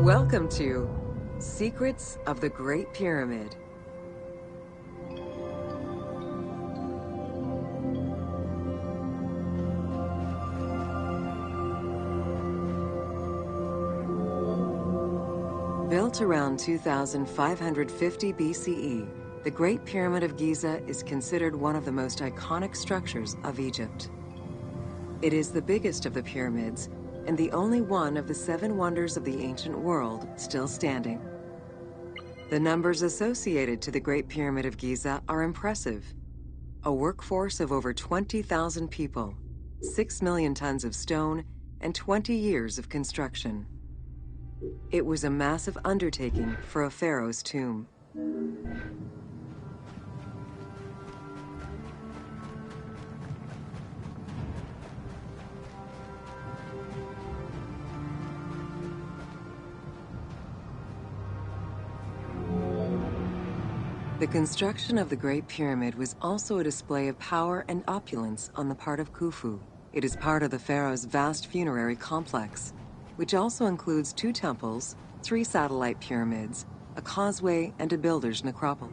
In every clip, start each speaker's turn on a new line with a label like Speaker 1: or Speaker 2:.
Speaker 1: Welcome to Secrets of the Great Pyramid. Built around 2550 BCE, the Great Pyramid of Giza is considered one of the most iconic structures of Egypt. It is the biggest of the pyramids and the only one of the 7 wonders of the ancient world still standing. The numbers associated to the Great Pyramid of Giza are impressive. A workforce of over 20,000 people, 6 million tons of stone, and 20 years of construction. It was a massive undertaking for a pharaoh's tomb. The construction of the Great Pyramid was also a display of power and opulence on the part of Khufu. It is part of the pharaoh's vast funerary complex, which also includes 2 temples, 3 satellite pyramids, a causeway, and a builder's necropole.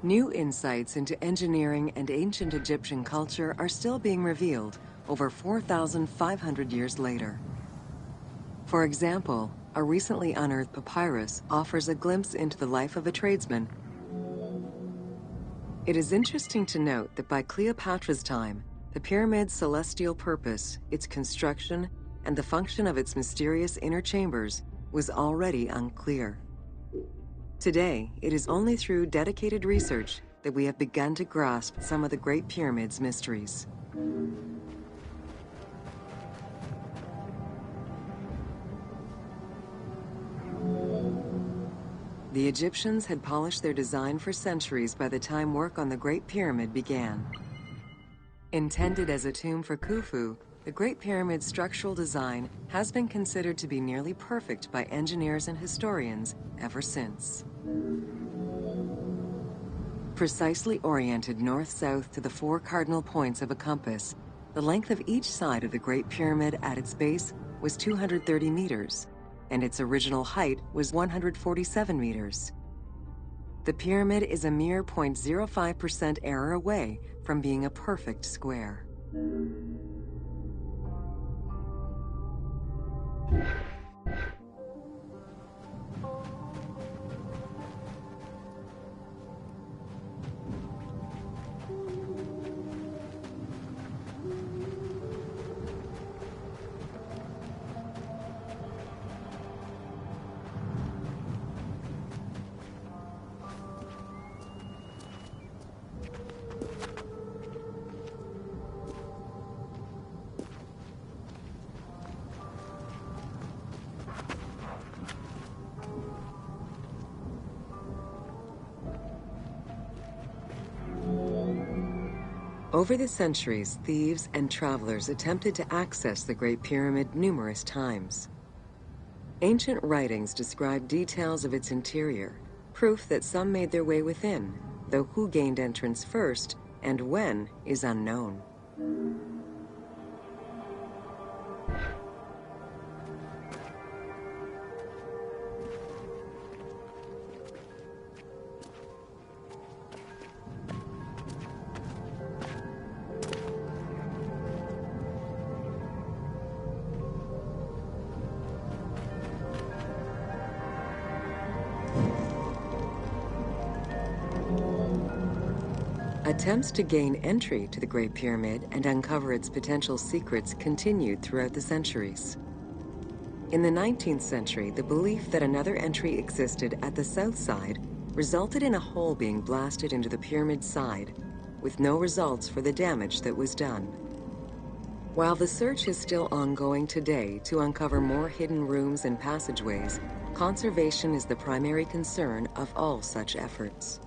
Speaker 1: New insights into engineering and ancient Egyptian culture are still being revealed over 4,500 years later. For example, a recently unearthed papyrus offers a glimpse into the life of a tradesman. It is interesting to note that by Cleopatra's time, the pyramid's celestial purpose, its construction, and the function of its mysterious inner chambers was already unclear. Today, it is only through dedicated research that we have begun to grasp some of the Great Pyramid's mysteries. The Egyptians had polished their design for centuries by the time work on the Great Pyramid began. Intended as a tomb for Khufu, the Great Pyramid's structural design has been considered to be nearly perfect by engineers and historians ever since. Precisely oriented north-south to the 4 cardinal points of a compass, the length of each side of the Great Pyramid at its base was 230 meters, and its original height was 147 meters. The pyramid is a mere 0.05% error away from being a perfect square. Over the centuries, thieves and travelers attempted to access the Great Pyramid numerous times. Ancient writings describe details of its interior, proof that some made their way within, though who gained entrance first and when is unknown. Attempts to gain entry to the Great Pyramid and uncover its potential secrets continued throughout the centuries. In the 19th century, the belief that another entry existed at the south side resulted in a hole being blasted into the pyramid's side, with no results for the damage that was done. While the search is still ongoing today to uncover more hidden rooms and passageways, conservation is the primary concern of all such efforts.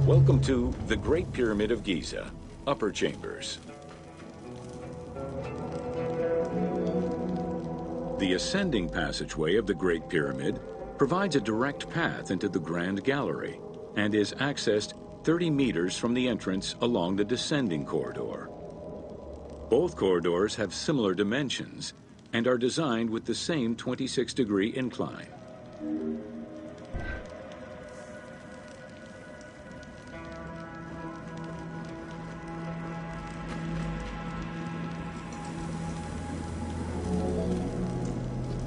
Speaker 2: Welcome to the Great Pyramid of Giza, Upper Chambers. The ascending passageway of the Great Pyramid provides a direct path into the Grand Gallery and is accessed 30 meters from the entrance along the descending corridor. Both corridors have similar dimensions and are designed with the same 26-degree incline.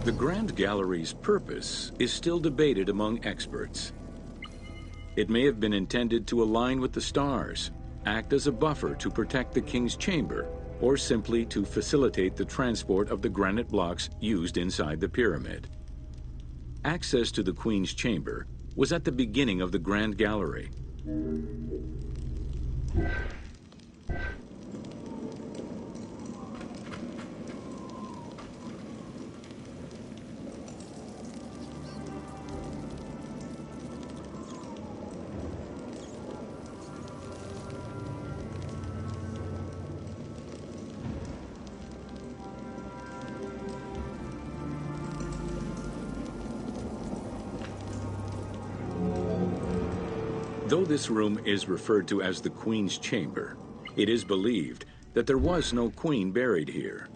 Speaker 2: The Grand Gallery's purpose is still debated among experts. It may have been intended to align with the stars, act as a buffer to protect the king's chamber, or simply to facilitate the transport of the granite blocks used inside the pyramid. Access to the queen's chamber was at the beginning of the Grand Gallery. Though this room is referred to as the Queen's Chamber, it is believed that there was no queen buried here.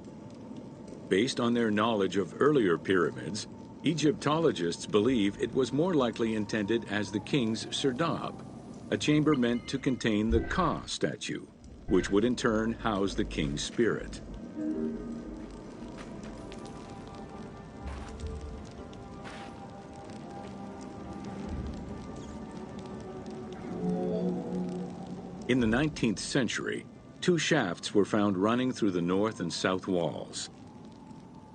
Speaker 2: Based on their knowledge of earlier pyramids, Egyptologists believe it was more likely intended as the king's serdab, a chamber meant to contain the Ka statue, which would in turn house the king's spirit. In the 19th century, two shafts were found running through the north and south walls.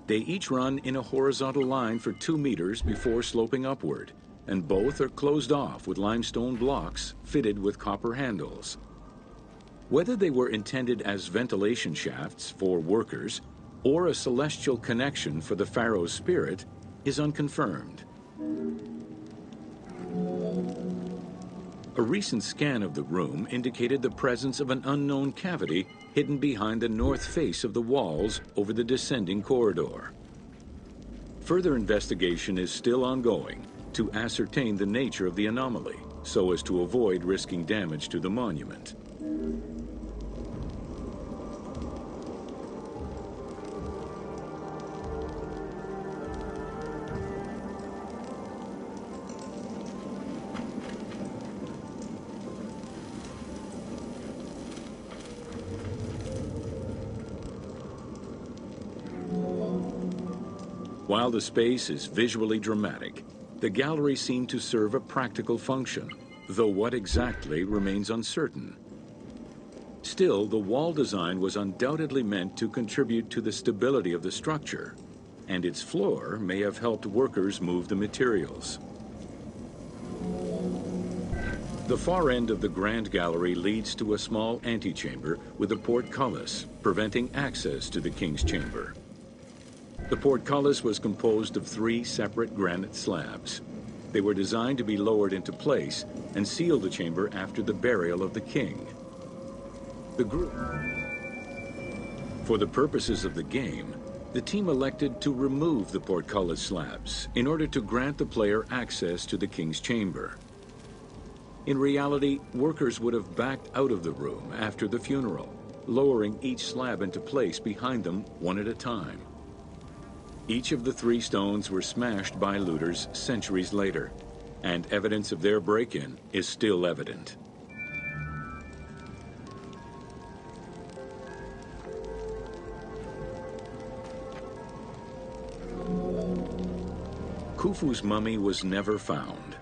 Speaker 2: They each run in a horizontal line for 2 meters before sloping upward, and both are closed off with limestone blocks fitted with copper handles. Whether they were intended as ventilation shafts for workers or a celestial connection for the pharaoh's spirit is unconfirmed. A recent scan of the room indicated the presence of an unknown cavity hidden behind the north face of the walls over the descending corridor. Further investigation is still ongoing to ascertain the nature of the anomaly, so as to avoid risking damage to the monument. While the space is visually dramatic, the gallery seemed to serve a practical function, though what exactly remains uncertain. Still, the wall design was undoubtedly meant to contribute to the stability of the structure, and its floor may have helped workers move the materials. The far end of the Grand Gallery leads to a small antechamber with a portcullis, preventing access to the king's chamber. The portcullis was composed of 3 separate granite slabs. They were designed to be lowered into place and seal the chamber after the burial of the king. For the purposes of the game, the team elected to remove the portcullis slabs in order to grant the player access to the king's chamber. In reality, workers would have backed out of the room after the funeral, lowering each slab into place behind them one at a time. Each of the 3 stones were smashed by looters centuries later, and evidence of their break-in is still evident. Khufu's mummy was never found.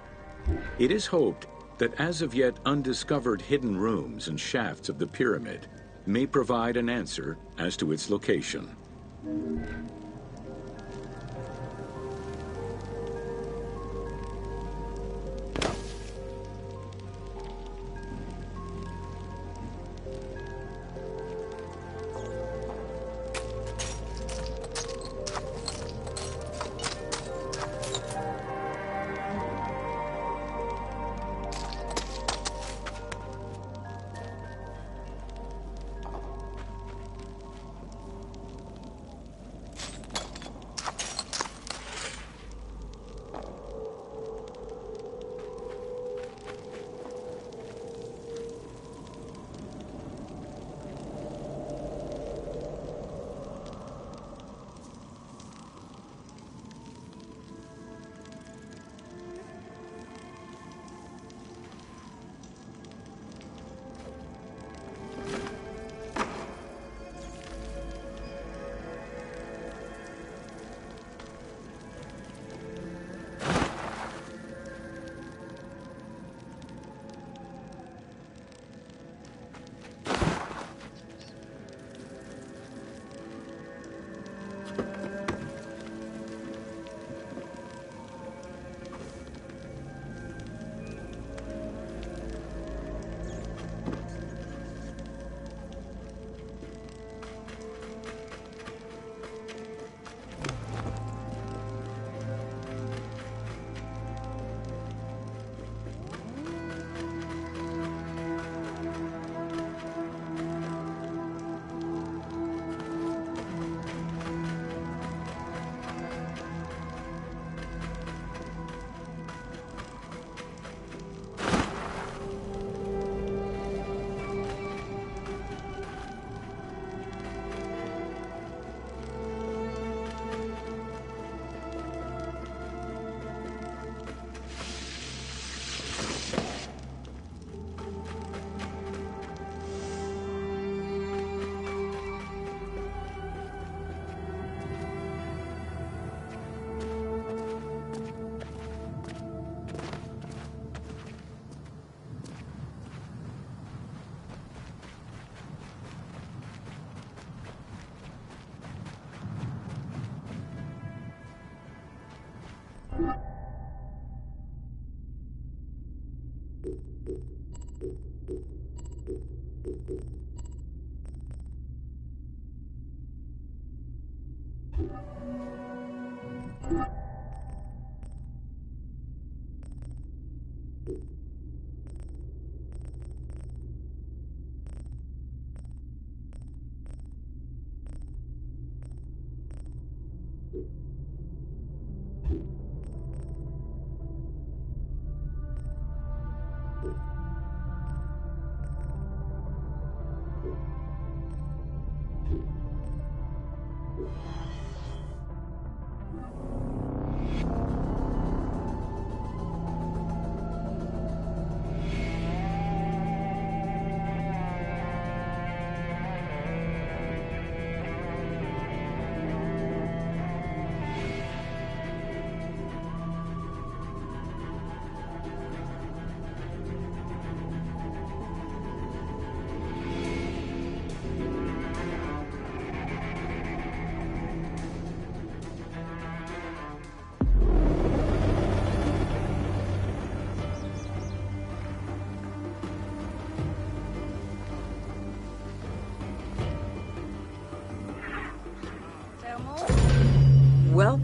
Speaker 2: It is hoped that as of yet undiscovered hidden rooms and shafts of the pyramid may provide an answer as to its location.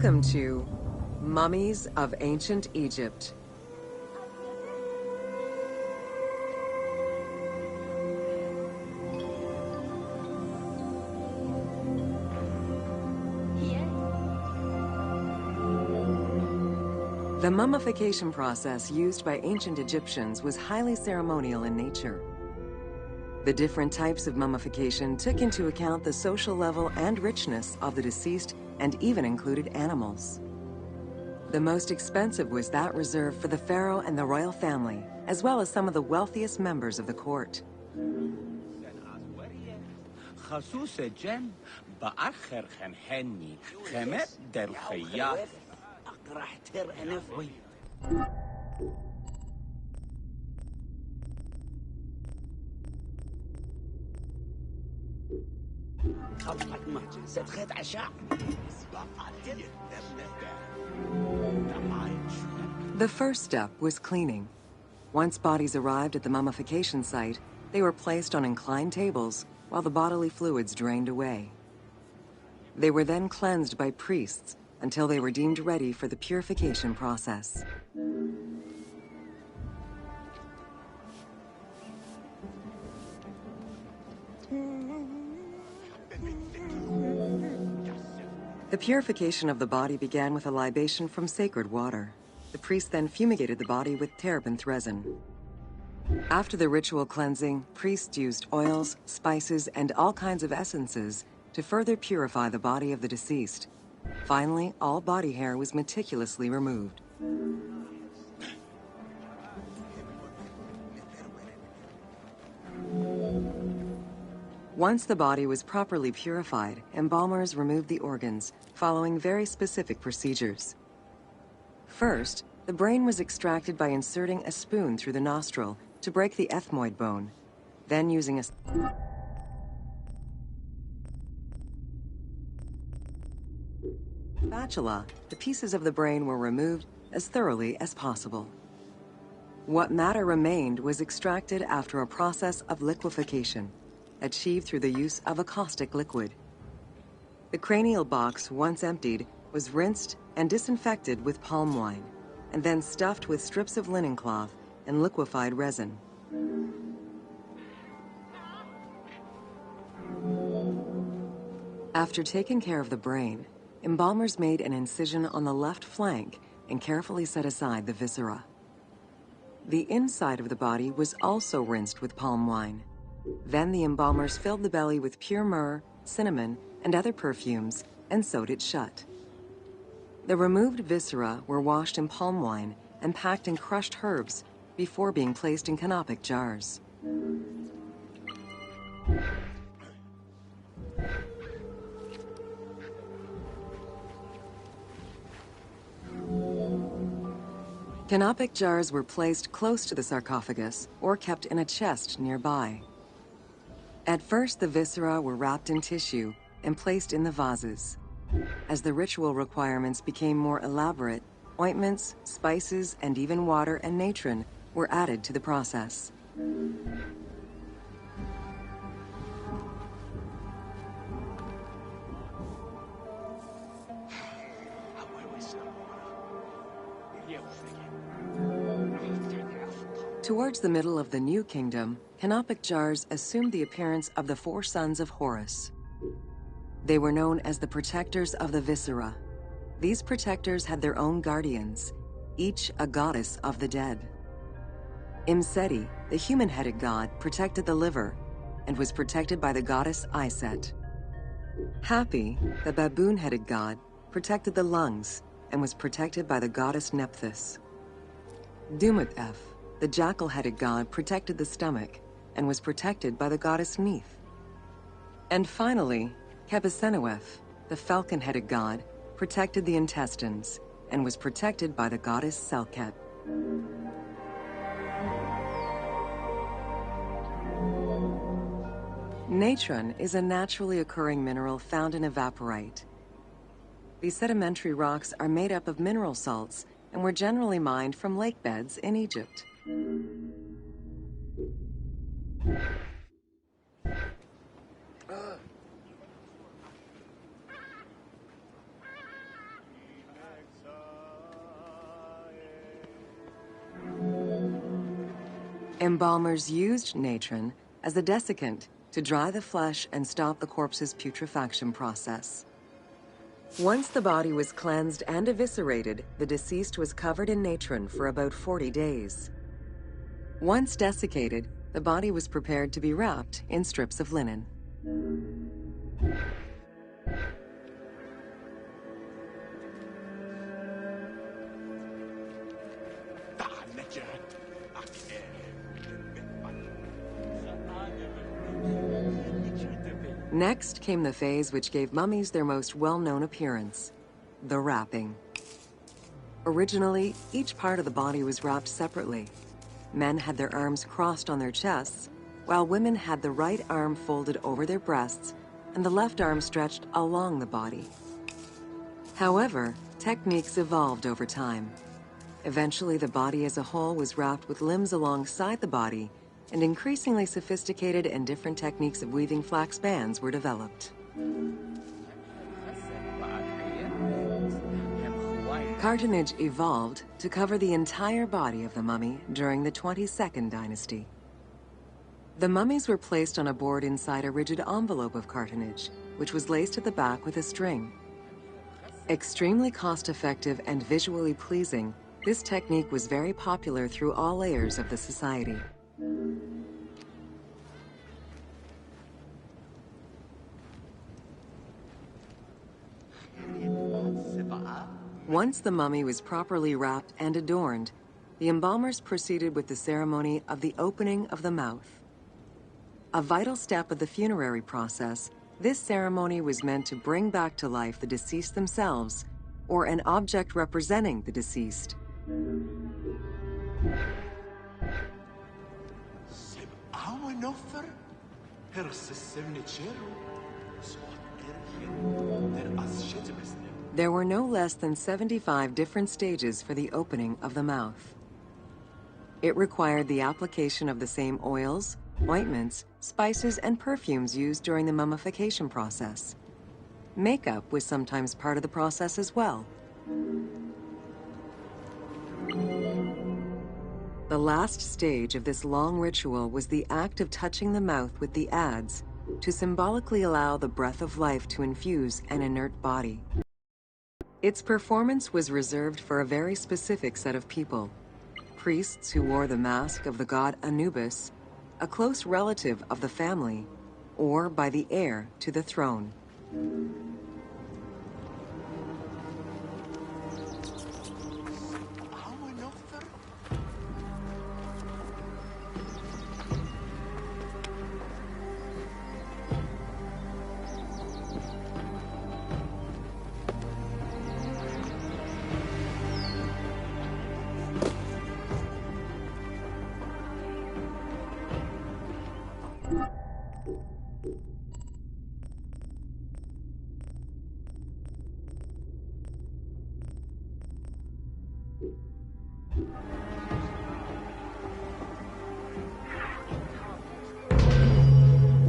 Speaker 1: Welcome to Mummies of Ancient Egypt. The mummification process used by ancient Egyptians was highly ceremonial in nature. The different types of mummification took into account the social level and richness of the deceased and even included animals. The most expensive was that reserved for the pharaoh and the royal family, as well as some of the wealthiest members of the court. The first step was cleaning. Once bodies arrived at the mummification site, they were placed on inclined tables while the bodily fluids drained away. They were then cleansed by priests until they were deemed ready for the purification process. The purification of the body began with a libation from sacred water. The priest then fumigated the body with terebinth resin. After the ritual cleansing, priests used oils, spices, and all kinds of essences to further purify the body of the deceased. Finally, all body hair was meticulously removed. Once the body was properly purified, embalmers removed the organs, following very specific procedures. First, the brain was extracted by inserting a spoon through the nostril to break the ethmoid bone, then using a spatula, the pieces of the brain were removed as thoroughly as possible. What matter remained was extracted after a process of liquefaction, achieved through the use of a caustic liquid. The cranial box, once emptied, was rinsed and disinfected with palm wine, and then stuffed with strips of linen cloth and liquefied resin. After taking care of the brain, embalmers made an incision on the left flank and carefully set aside the viscera. The inside of the body was also rinsed with palm wine. Then the embalmers filled the belly with pure myrrh, cinnamon, and other perfumes, and sewed it shut. The removed viscera were washed in palm wine and packed in crushed herbs before being placed in canopic jars. Canopic jars were placed close to the sarcophagus or kept in a chest nearby. At first, the viscera were wrapped in tissue and placed in the vases. As the ritual requirements became more elaborate, ointments, spices, and even water and natron were added to the process. Towards the middle of the New Kingdom, canopic jars assumed the appearance of the four sons of Horus. They were known as the protectors of the viscera. These protectors had their own guardians, each a goddess of the dead. Imseti, the human-headed god, protected the liver and was protected by the goddess Iset. Hapi, the baboon-headed god, protected the lungs and was protected by the goddess Nephthys. Dumut-F, the jackal-headed god, protected the stomach and was protected by the goddess Neith. And finally, Kebesenuef, the falcon-headed god, protected the intestines and was protected by the goddess Selket. Natron is a naturally occurring mineral found in evaporite. These sedimentary rocks are made up of mineral salts and were generally mined from lake beds in Egypt. Embalmers used natron as a desiccant to dry the flesh and stop the corpse's putrefaction process. Once the body was cleansed and eviscerated, the deceased was covered in natron for about 40 days. Once desiccated, the body was prepared to be wrapped in strips of linen. Next came the phase which gave mummies their most well-known appearance, the wrapping. Originally, each part of the body was wrapped separately. Men had their arms crossed on their chests, while women had the right arm folded over their breasts and the left arm stretched along the body. However, techniques evolved over time. Eventually, the body as a whole was wrapped with limbs alongside the body, and increasingly sophisticated and different techniques of weaving flax bands were developed. Cartonnage evolved to cover the entire body of the mummy during the 22nd dynasty. The mummies were placed on a board inside a rigid envelope of cartonnage, which was laced at the back with a string. Extremely cost-effective and visually pleasing, this technique was very popular through all layers of the society. Once the mummy was properly wrapped and adorned, the embalmers proceeded with the ceremony of the opening of the mouth. A vital step of the funerary process, this ceremony was meant to bring back to life the deceased themselves, or an object representing the deceased. There were no less than 75 different stages for the opening of the mouth. It required the application of the same oils, ointments, spices, and perfumes used during the mummification process. Makeup was sometimes part of the process as well. The last stage of this long ritual was the act of touching the mouth with the adze to symbolically allow the breath of life to infuse an inert body. Its performance was reserved for a very specific set of people: priests who wore the mask of the god Anubis, a close relative of the family, or by the heir to the throne.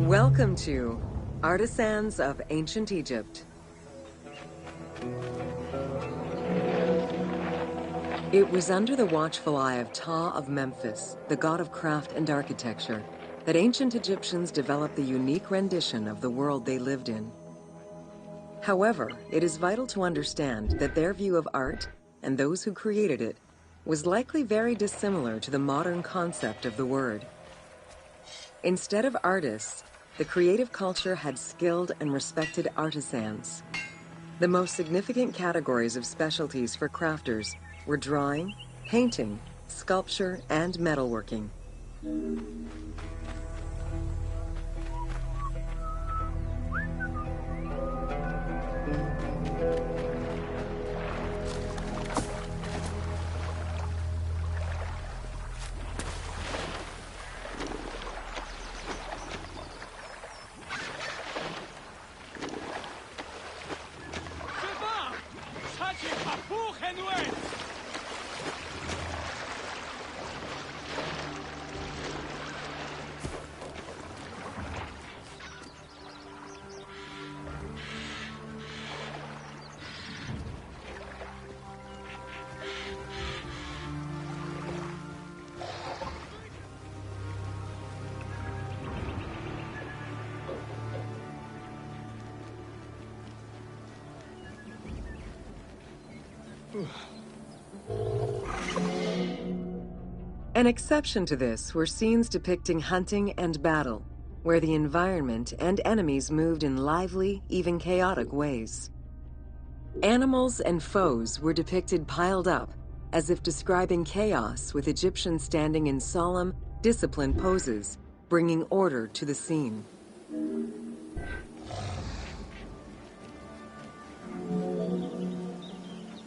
Speaker 1: Welcome to Artisans of Ancient Egypt. It was under the watchful eye of Ptah of Memphis, the god of craft and architecture, that ancient Egyptians developed the unique rendition of the world they lived in. However, it is vital to understand that their view of art, and those who created it, was likely very dissimilar to the modern concept of the word. Instead of artists, the creative culture had skilled and respected artisans. The most significant categories of specialties for crafters were drawing, painting, sculpture, and metalworking. An exception to this were scenes depicting hunting and battle, where the environment and enemies moved in lively, even chaotic ways. Animals and foes were depicted piled up, as if describing chaos, with Egyptians standing in solemn, disciplined poses, bringing order to the scene.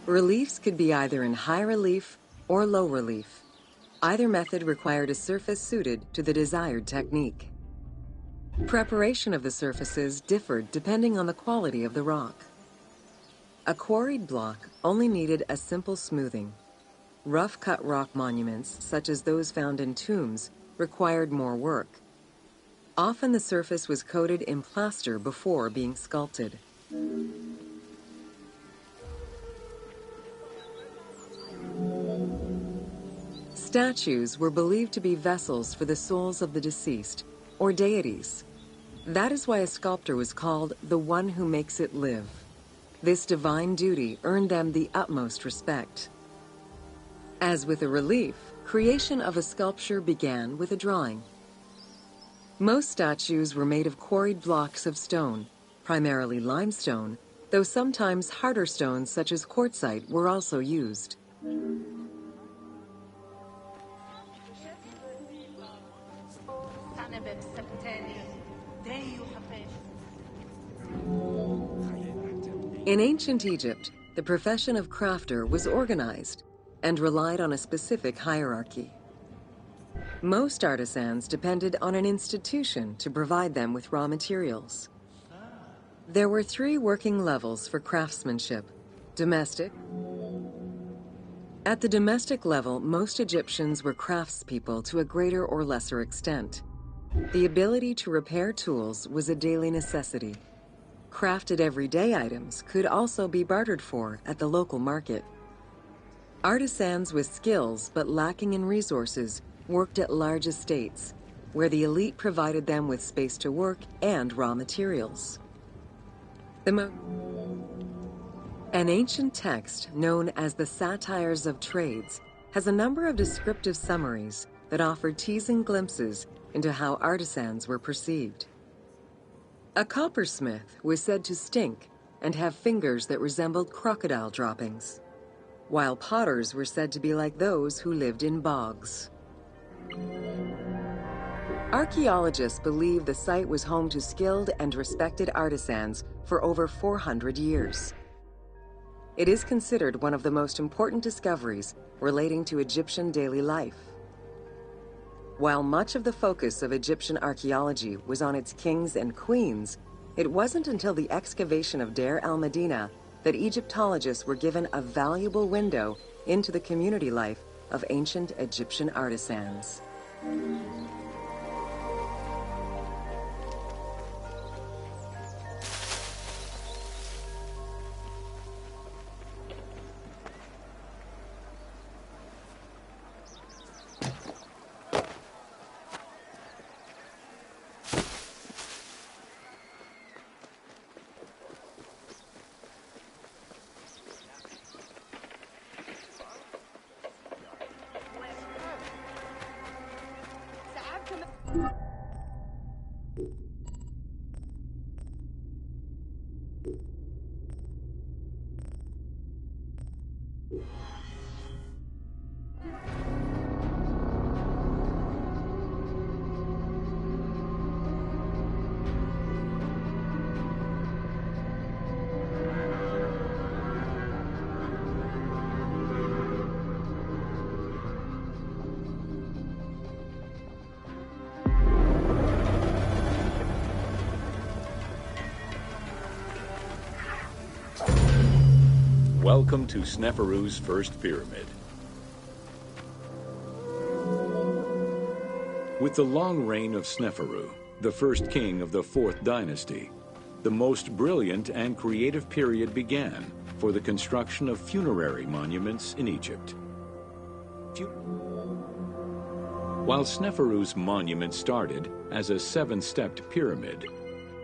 Speaker 1: Reliefs could be either in high relief or low relief. Either method required a surface suited to the desired technique. Preparation of the surfaces differed depending on the quality of the rock. A quarried block only needed a simple smoothing. Rough-cut rock monuments, such as those found in tombs, required more work. Often the surface was coated in plaster before being sculpted. Statues were believed to be vessels for the souls of the deceased, or deities. That is why a sculptor was called the one who makes it live. This divine duty earned them the utmost respect. As with a relief, creation of a sculpture began with a drawing. Most statues were made of quarried blocks of stone, primarily limestone, though sometimes harder stones such as quartzite were also used. In ancient Egypt, the profession of crafter was organized and relied on a specific hierarchy. Most artisans depended on an institution to provide them with raw materials. There were 3 working levels for craftsmanship: domestic. At the domestic level, most Egyptians were craftspeople to a greater or lesser extent. The ability to repair tools was a daily necessity. Crafted everyday items could also be bartered for at the local market. Artisans with skills but lacking in resources worked at large estates, where the elite provided them with space to work and raw materials. An ancient text known as the Satires of Trades has a number of descriptive summaries that offer teasing glimpses into how artisans were perceived. A coppersmith was said to stink and have fingers that resembled crocodile droppings, while potters were said to be like those who lived in bogs. Archaeologists believe the site was home to skilled and respected artisans for over 400 years. It is considered one of the most important discoveries relating to Egyptian daily life. While much of the focus of Egyptian archaeology was on its kings and queens, it wasn't until the excavation of Deir el-Medina that Egyptologists were given a valuable window into the community life of ancient Egyptian artisans.
Speaker 2: Welcome to Sneferu's first pyramid. With the long reign of Sneferu, the first king of the 4th dynasty, the most brilliant and creative period began for the construction of funerary monuments in Egypt. While Sneferu's monument started as a 7-stepped pyramid,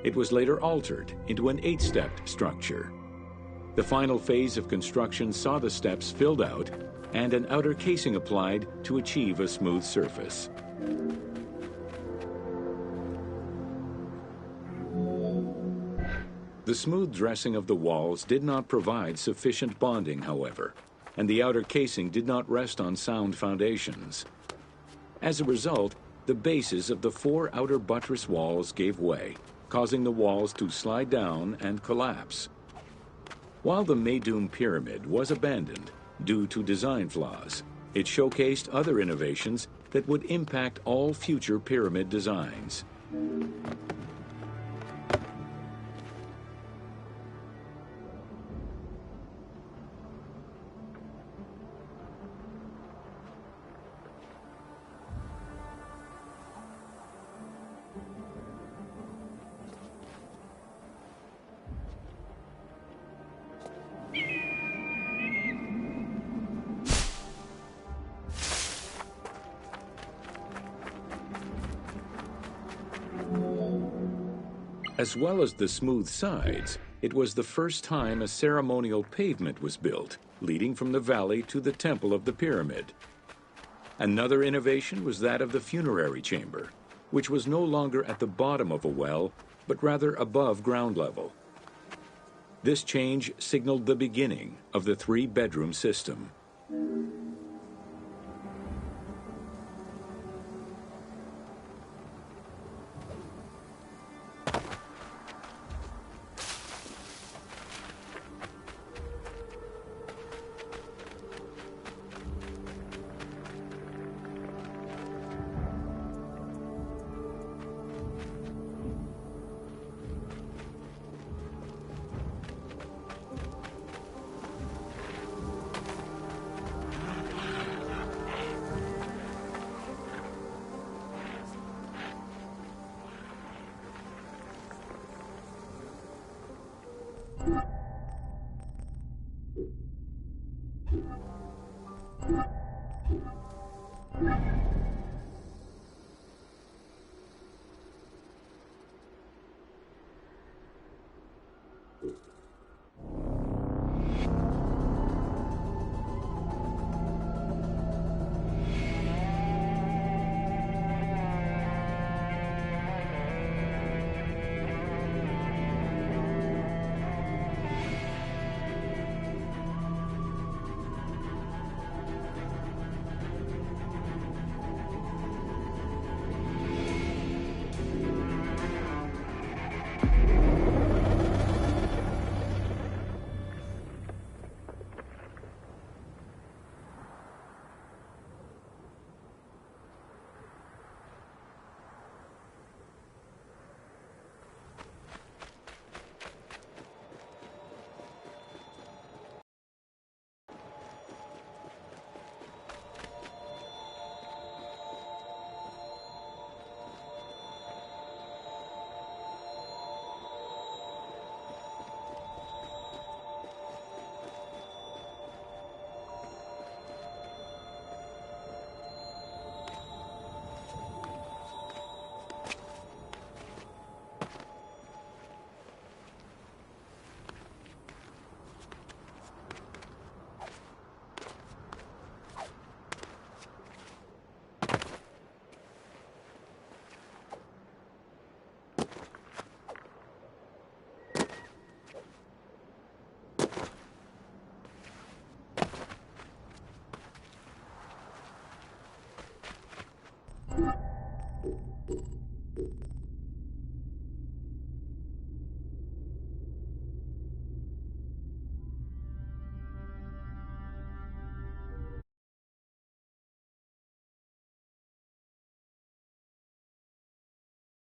Speaker 2: it was later altered into an 8-stepped structure. The final phase of construction saw the steps filled out and an outer casing applied to achieve a smooth surface. The smooth dressing of the walls did not provide sufficient bonding, however, and the outer casing did not rest on sound foundations. As a result, the bases of the 4 outer buttress walls gave way, causing the walls to slide down and collapse. While the Meidum Pyramid was abandoned due to design flaws, it showcased other innovations that would impact all future pyramid designs. As well as the smooth sides, it was the first time a ceremonial pavement was built, leading from the valley to the temple of the pyramid. Another innovation was that of the funerary chamber, which was no longer at the bottom of a well, but rather above ground level. This change signaled the beginning of the 3-bedroom system.